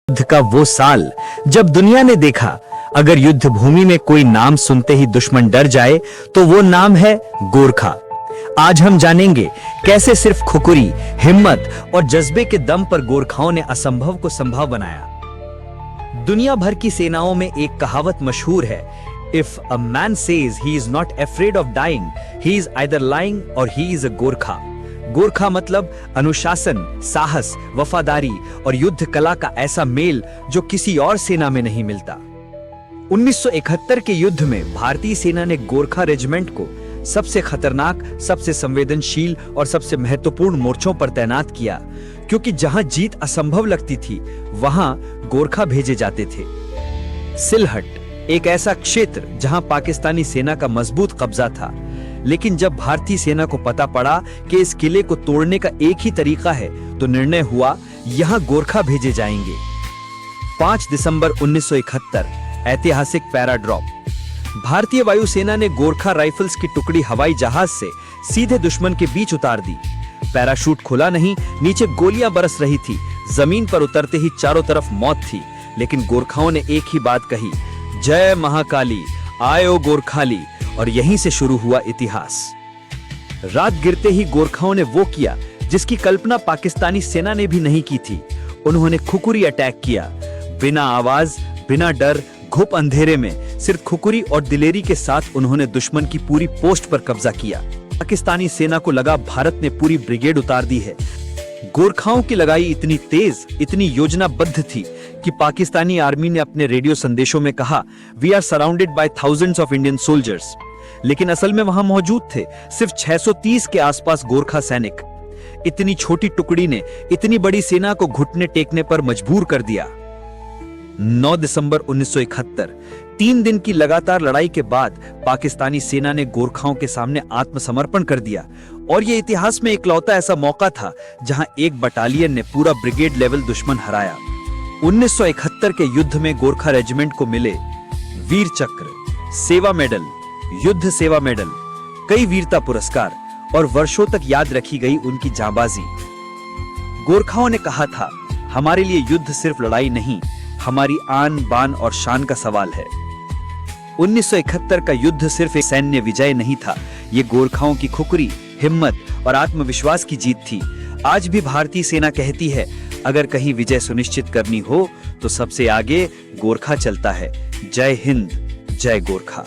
युद्ध का वो साल जब दुनिया ने देखा अगर युद्ध भूमि में कोई नाम सुनते ही दुश्मन डर जाए तो वो नाम है गोरखा। आज हम जानेंगे कैसे सिर्फ खुकुरी, हिम्मत और जज्बे के दम पर गोरखाओं ने असंभव को संभव बनाया। दुनिया भर की सेनाओं में एक कहावत मशहूर है, if a man says he is not afraid of dying, he is either lying और he is a Gurkha. Gurkha मतलब अनुशासन, साहस, वफादारी और युद्ध कला का ऐसा मेल जो किसी और सेना में नहीं मिलता। 1971 के युद्ध में भारतीय सेना ने गोरखा रेजिमेंट को सबसे खतरनाक, सबसे संवेदनशील और सबसे महत्वपूर्ण मोर्चों पर तैनात किया, क्योंकि जहां जीत असंभव लगती थी वहां गोरखा भेजे जाते थे। सिलहट एक ऐसा क्षेत्र जहां पाकिस्तानी सेना का मजबूत कब्जा था, लेकिन जब भारतीय सेना को पता पड़ा कि इस किले को तोड़ने का एक ही तरीका है तो निर्णय हुआ यहां गोरखा भेजे जाएंगे। 5 दिसंबर 1971 ऐतिहासिक पैरा ड्रॉप। भारतीय वायुसेना ने गोरखा राइफल्स की टुकड़ी हवाई जहाज से सीधे दुश्मन के बीच उतार दी। पैराशूट खुला नहीं, नीचे गोलियां बरस रही थी। जमीन पर उतरते ही चारों तरफ मौत थी, लेकिन गोरखाओं ने एक ही बात कही, जय महाकाली, आयो गोरखाली। और यहीं से शुरू हुआ इतिहास। रात गिरते ही गोरखाओं ने वो किया जिसकी कल्पना पाकिस्तानी सेना ने भी नहीं की थी। उन्होंने खुकुरी अटैक किया। बिना आवाज, बिना डर, घुप अंधेरे में सिर्फ खुकुरी और दिलेरी के साथ उन्होंने दुश्मन की पूरी पोस्ट पर कब्जा किया। पाकिस्तानी सेना को लगा भारत ने पूरी ब्रिगेड उतार दी है। गोरखाओं की लगाई इतनी तेज, इतनी योजनाबद्ध थी कि पाकिस्तानी आर्मी ने अपने रेडियो संदेशों में कहा, we are surrounded by thousands of Indian soldiers. लेकिन असल में वहां मौजूद थे सिर्फ 630 के आसपास गोरखा सैनिक। इतनी छोटी टुकड़ी ने इतनी बड़ी सेना को घुटने टेकने पर मजबूर कर दिया। 9 दिसंबर 1971 3 दिन की लगातार लड़ाई के बाद पाकिस्तानी सेना ने गोरखाओं के सामने आत्मसमर्पण कर दिया, और यह इतिहास में इकलौता ऐसा मौका था जहां एक बटालियन ने पूरा ब्रिगेड लेवल दुश्मन हराया। 1971 के युद्ध में गोरखा रेजिमेंट को मिले वीर चक्र, सेवा मेडल, युद्ध सेवा मेडल, कई वीरता पुरस्कार और वर्षों तक याद रखी गई उनकी जांबाजी। गोरखाओं ने कहा था, हमारे लिए युद्ध सिर्फ लड़ाई नहीं, हमारी आन बान और शान का सवाल है। 1971 का युद्ध सिर्फ एक सैन्य विजय नहीं था, ये गोरखाओं की खुकुरी, हिम्मत और आत्मविश्वास की जीत थी। आज भी भारतीय सेना कहती है, अगर कहीं विजय सुनिश्चित करनी हो तो सबसे आगे गोरखा चलता है। जय हिंद, जय गोरखा।